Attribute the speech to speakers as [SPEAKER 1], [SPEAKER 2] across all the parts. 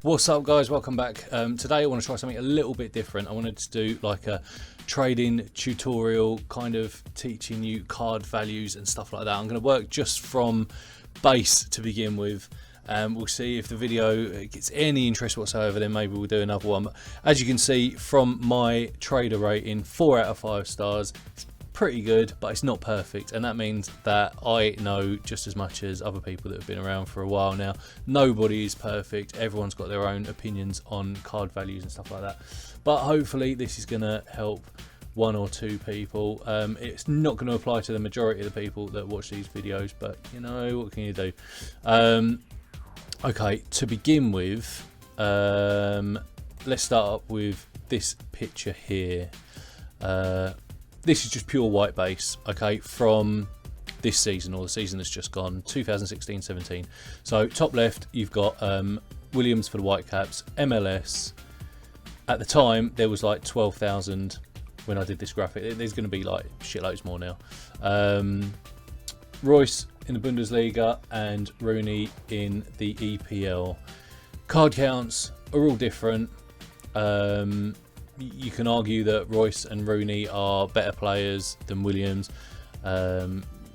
[SPEAKER 1] What's up, guys? Welcome back. Today I want to try something a little bit different. I wanted to do like a trading tutorial, kind of teaching you card values and stuff like that. I'm going to work just from base to begin with. We'll see if the video gets any interest whatsoever, then maybe we'll do another one. But as you can see from my trader rating, 4 out of 5 stars. It's pretty good, but it's not perfect, and that means that I know just as much as other people that have been around for a while now. Nobody is perfect. Everyone's got their own opinions on card values and stuff like that, but hopefully this is going to help one or two people. It's not going to apply to the majority of the people that watch these videos, but you know, what can you do? Okay, to begin with, let's start up with this picture here. This is just pure white base, okay, from this season, or the season that's just gone, 2016-17. So top left, you've got Williams for the Whitecaps, MLS. At the time, there was like 12,000 when I did this graphic. There's going to be like shitloads more now. Royce in the Bundesliga and Rooney in the EPL. Card counts are all different. You can argue that Royce and Rooney are better players than Williams,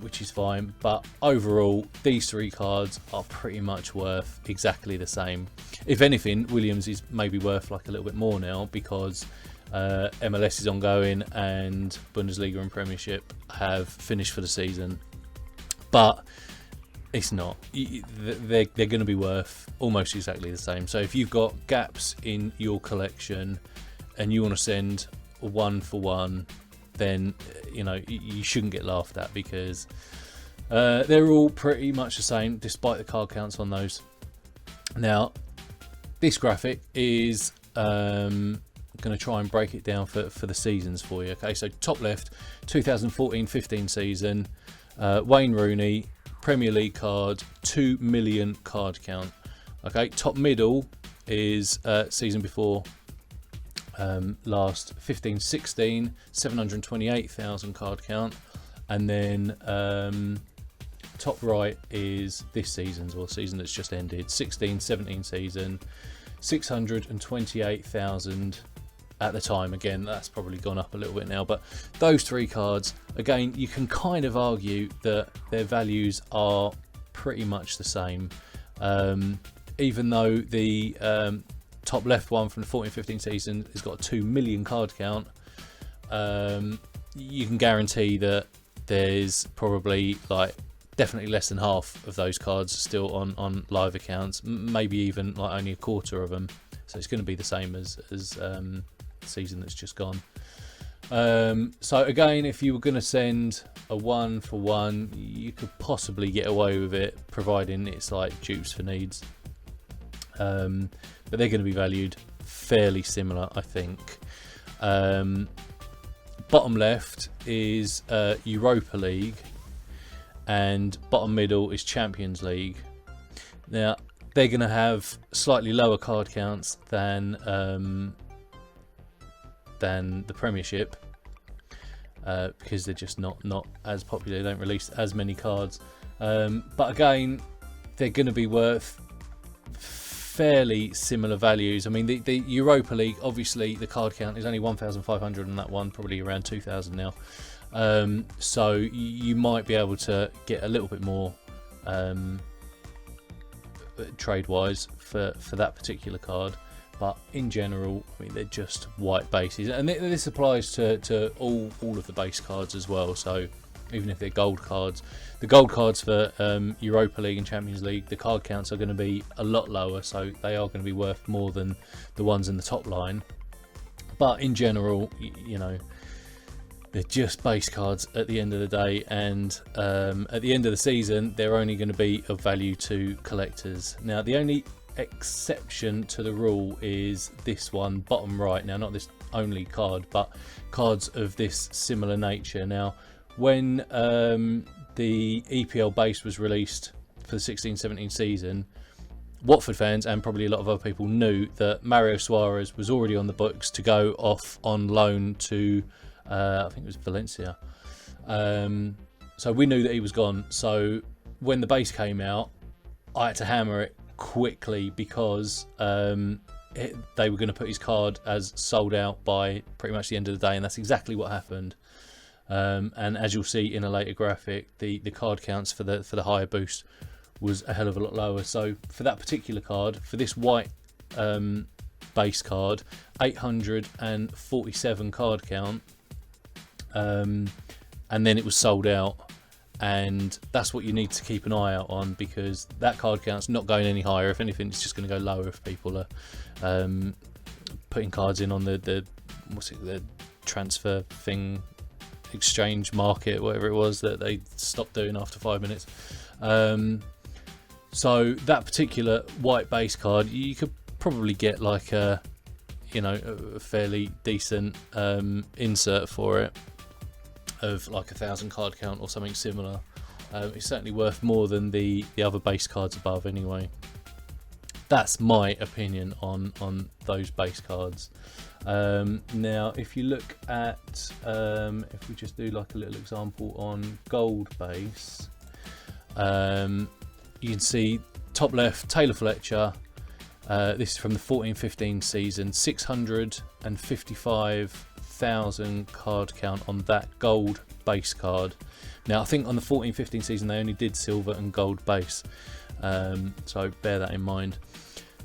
[SPEAKER 1] which is fine, but overall these three cards are pretty much worth exactly the same. If anything, Williams is maybe worth like a little bit more now because MLS is ongoing and Bundesliga and Premiership have finished for the season, but it's not. They're going to be worth almost exactly the same. So if you've got gaps in your collection and you want to send a 1-for-1, then you know you shouldn't get laughed at, because they're all pretty much the same despite the card counts on those. Now this graphic is going to try and break it down for the seasons for you. Okay, so top left, 2014-15 season, Wayne Rooney, Premier League card, 2 million card count. Okay, top middle is season before last, 15-16, 728,000 card count, and then top right is this season's, or season that's just ended, 16-17 season, 628,000 at the time. Again, that's probably gone up a little bit now, but those three cards, again, you can kind of argue that their values are pretty much the same, even though the top left one from the 14-15 season has got a 2 million card count. You can guarantee that there's probably like definitely less than half of those cards still on live accounts, maybe even like only a quarter of them. So it's going to be the same as the season that's just gone. So again, if you were going to send a 1-for-1, you could possibly get away with it, providing it's like dupes for needs. But they're going to be valued fairly similar, I think. Bottom left is Europa League, and bottom middle is Champions League. Now they're going to have slightly lower card counts than the Premiership, because they're just not as popular. They don't release as many cards, but again, they're going to be worth fairly similar values. I mean, the Europa League, obviously the card count is only 1,500 on that one, probably around 2,000 now, so you might be able to get a little bit more trade wise for that particular card, but in general, I mean, they're just white bases, and this applies to all of the base cards as well. So even if they're gold cards, the gold cards for Europa League and Champions League, the card counts are going to be a lot lower, so they are going to be worth more than the ones in the top line. But in general, you know, they're just base cards at the end of the day, and at the end of the season, they're only going to be of value to collectors. Now, the only exception to the rule is this one, bottom right. Now, not this only card, but cards of this similar nature. Now, when the EPL base was released for the 16-17 season, Watford fans and probably a lot of other people knew that Mario Suarez was already on the books to go off on loan to I think it was Valencia. So we knew that he was gone. So when the base came out, I had to hammer it quickly because they were going to put his card as sold out by pretty much the end of the day, and that's exactly what happened. And as you'll see in a later graphic, the card counts for the higher boost was a hell of a lot lower. So for that particular card, for this white base card, 847 card count, and then it was sold out. And that's what you need to keep an eye out on, because that card count's not going any higher. If anything, it's just going to go lower if people are putting cards in on the transfer thing, exchange market, whatever it was that they stopped doing after 5 minutes. So that particular white base card, you could probably get like a fairly decent insert for it, of like 1,000 card count or something similar. It's certainly worth more than the other base cards above anyway. That's my opinion on those base cards. Now if you look at if we just do like a little example on gold base, you can see top left, Taylor Fletcher, this is from the 14-15 season, 655,000 card count on that gold base card. Now I think on the 14-15 season they only did silver and gold base, so bear that in mind.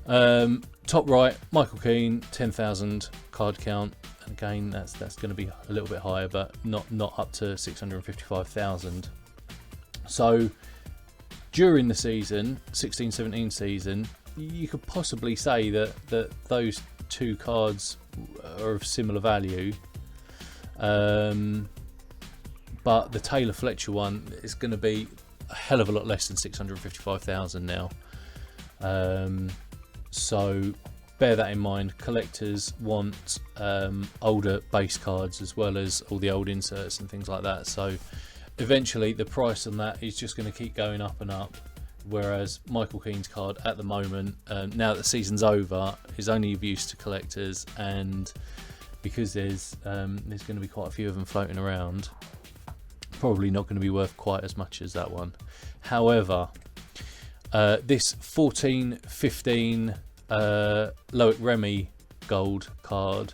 [SPEAKER 1] Top right, Michael Keane, 10,000 card count. Again, that's going to be a little bit higher, but not up to 655,000. So during the season, 16-17 season, you could possibly say that those two cards are of similar value, but the Taylor Fletcher one is going to be a hell of a lot less than 655,000 now. So bear that in mind. Collectors want older base cards as well as all the old inserts and things like that, so eventually the price on that is just going to keep going up and up. Whereas Michael Keane's card at the moment, now that the season's over, is only of use to collectors, and because there's going to be quite a few of them floating around, probably not going to be worth quite as much as that one. However, this 14-15 Loic Remy gold card,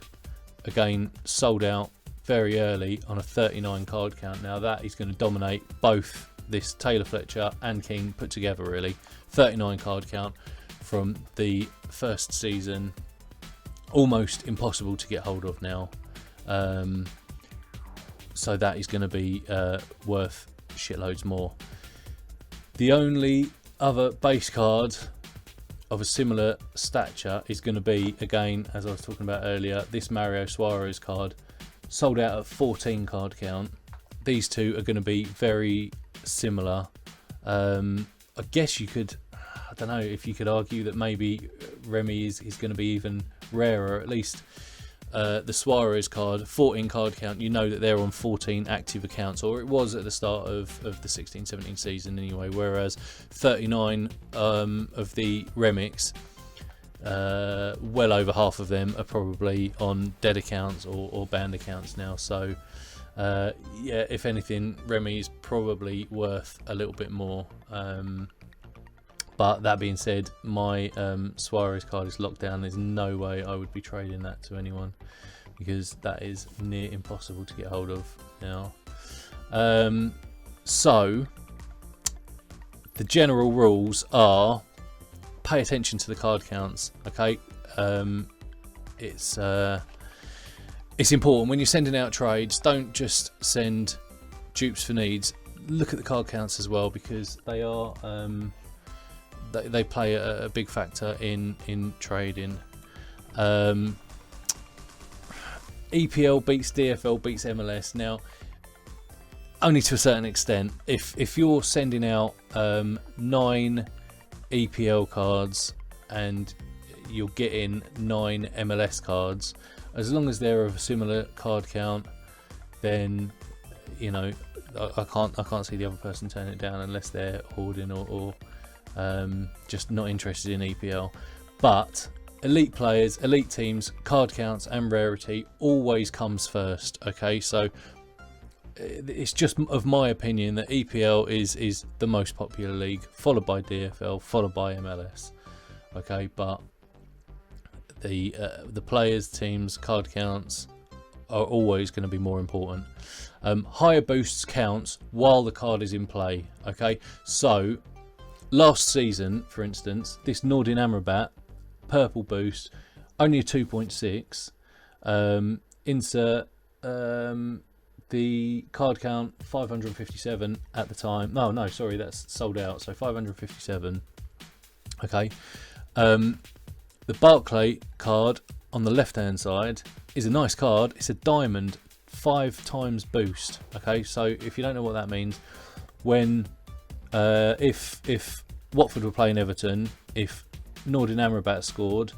[SPEAKER 1] again sold out very early on a 39 card count. Now that is going to dominate both this Taylor Fletcher and King put together, really. 39 card count from the first season, almost impossible to get hold of now. So that is going to be worth shitloads more. The only other base card of a similar stature is going to be, again, as I was talking about earlier, this Mario Suarez card, sold out at 14 card count. These two are going to be very similar. I guess you could, I don't know if you could argue that maybe Remy is going to be even rarer. At least the Suarez card, 14 card count, you know that they're on 14 active accounts, or it was at the start of the 16-17 season anyway, whereas 39 of the Remix, well over half of them are probably on dead accounts or banned accounts now. So yeah, if anything, Remy is probably worth a little bit more. But that being said, my Suarez card is locked down. There's no way I would be trading that to anyone, because that is near impossible to get hold of now. So the general rules are: pay attention to the card counts. Okay, it's important when you're sending out trades. Don't just send dupes for needs. Look at the card counts as well, because they are they play a big factor in trading. EPL beats DFL beats MLS. Now, only to a certain extent. If you're sending out 9 EPL cards and you're getting 9 MLS cards, as long as they're of a similar card count, then you know I can't see the other person turning it down unless they're hoarding or just not interested in EPL. But elite players, elite teams, card counts and rarity always comes first. Okay, so it's just of my opinion that EPL is the most popular league, followed by DFL, followed by MLS. Okay, but the players, teams, card counts are always going to be more important. Higher boosts counts while the card is in play. Okay, so last season, for instance, this Nordin Amrabat purple boost only a 2.6. Insert the card count 557 at the time. No, sorry, that's sold out. So 557. Okay. The Barclay card on the left hand side is a nice card. It's a diamond 5 times boost. Okay, so if you don't know what that means, when if Watford were playing Everton, if Nordin Amrabat scored,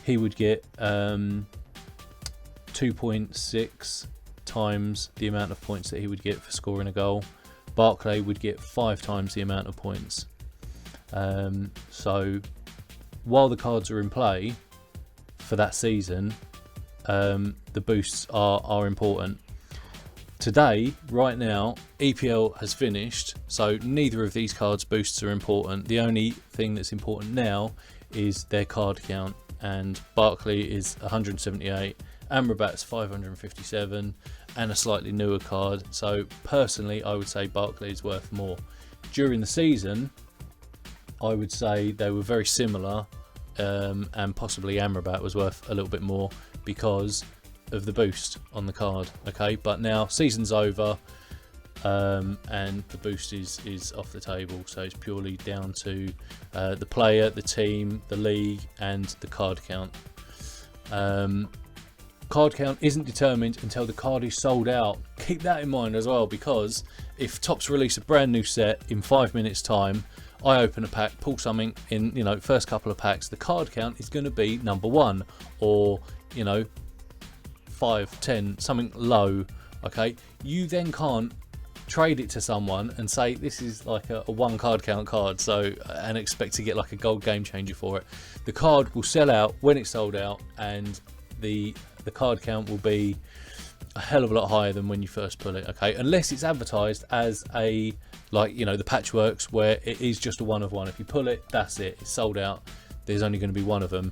[SPEAKER 1] he would get 2.6 times the amount of points that he would get for scoring a goal. Barclay would get 5 times the amount of points. So while the cards are in play for that season, the boosts are important. Today, right now, EPL has finished, so neither of these cards' boosts are important. The only thing that's important now is their card count, and Barclay is 178, Amrabat's 557, and a slightly newer card. So personally, I would say Barclay is worth more. During the season, I would say they were very similar, and possibly Amrabat was worth a little bit more because of the boost on the card. Okay, but now season's over, and the boost is off the table, so it's purely down to the player, the team, the league, and the card count. Card count isn't determined until the card is sold out. Keep that in mind as well, because if Topps release a brand new set in 5 minutes time, I open a pack, pull something in, first couple of packs, the card count is going to be number 1, or 5, 10, something low. Okay, you then can't trade it to someone and say this is like a 1 card count card, so and expect to get like a gold game changer for it. The card will sell out when it's sold out, and the card count will be a hell of a lot higher than when you first pull it. Okay, unless it's advertised as a, like, the patchworks, where it is just a 1 of 1. If you pull it, that's it, it's sold out, there's only going to be 1 of them.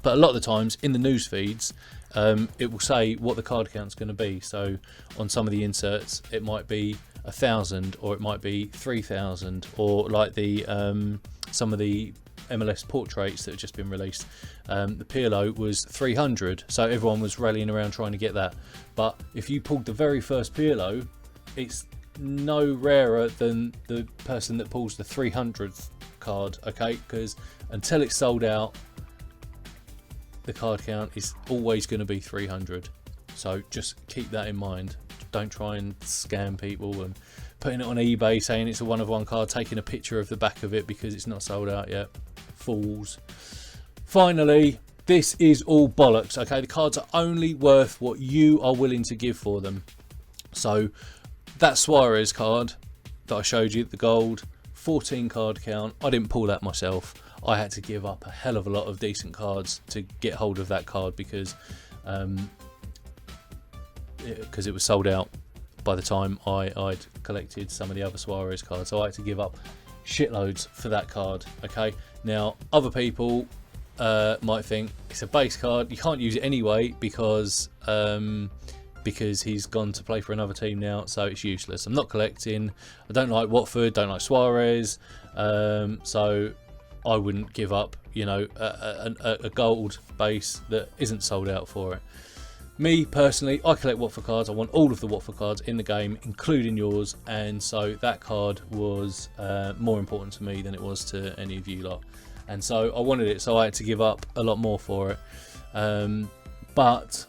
[SPEAKER 1] But a lot of the times in the news feeds, it will say what the card count's going to be. So on some of the inserts, it might be 1,000, or it might be 3,000, or like the some of the MLS portraits that have just been released. The PLO was 300, so everyone was rallying around trying to get that. But if you pulled the very first PLO, it's no rarer than the person that pulls the 300th card. Okay, because until it's sold out, the card count is always going to be 300. So just keep that in mind. Don't try and scam people and putting it on eBay saying it's a 1 of 1 card, taking a picture of the back of it because it's not sold out yet. Fools. Finally, this is all bollocks. Okay, the cards are only worth what you are willing to give for them. So that Suarez card that I showed you, the gold, 14 card count, I didn't pull that myself. I had to give up a hell of a lot of decent cards to get hold of that card because it was sold out by the time I'd collected some of the other Suarez cards. So I had to give up shitloads for that card. Okay, now other people might think it's a base card, you can't use it anyway because he's gone to play for another team now, so it's useless. I'm not collecting, I don't like Watford, don't like Suarez, so I wouldn't give up a gold base that isn't sold out for it. Me personally, I collect Watford cards. I want all of the Watford cards in the game, including yours, and so that card was more important to me than it was to any of you lot, and so I wanted it, so I had to give up a lot more for it. But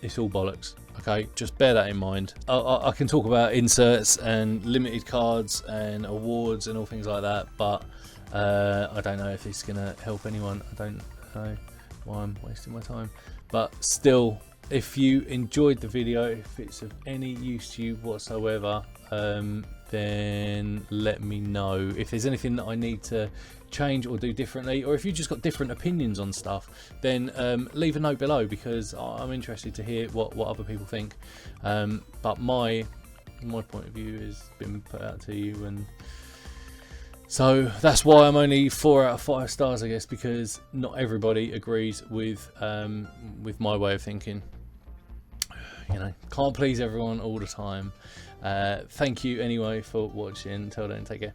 [SPEAKER 1] it's all bollocks. Okay, just bear that in mind. I can talk about inserts and limited cards and awards and all things like that, but I don't know if it's gonna help anyone. I don't know why I'm wasting my time. But still, if you enjoyed the video, if it's of any use to you whatsoever, then let me know. If there's anything that I need to change or do differently, or if you've just got different opinions on stuff, then leave a note below, because I'm interested to hear what other people think. But my point of view has been put out to you, and so that's why I'm only 4 out of 5 stars, I guess, because not everybody agrees with my way of thinking. You know, can't please everyone all the time. Thank you anyway for watching. Until then, take care.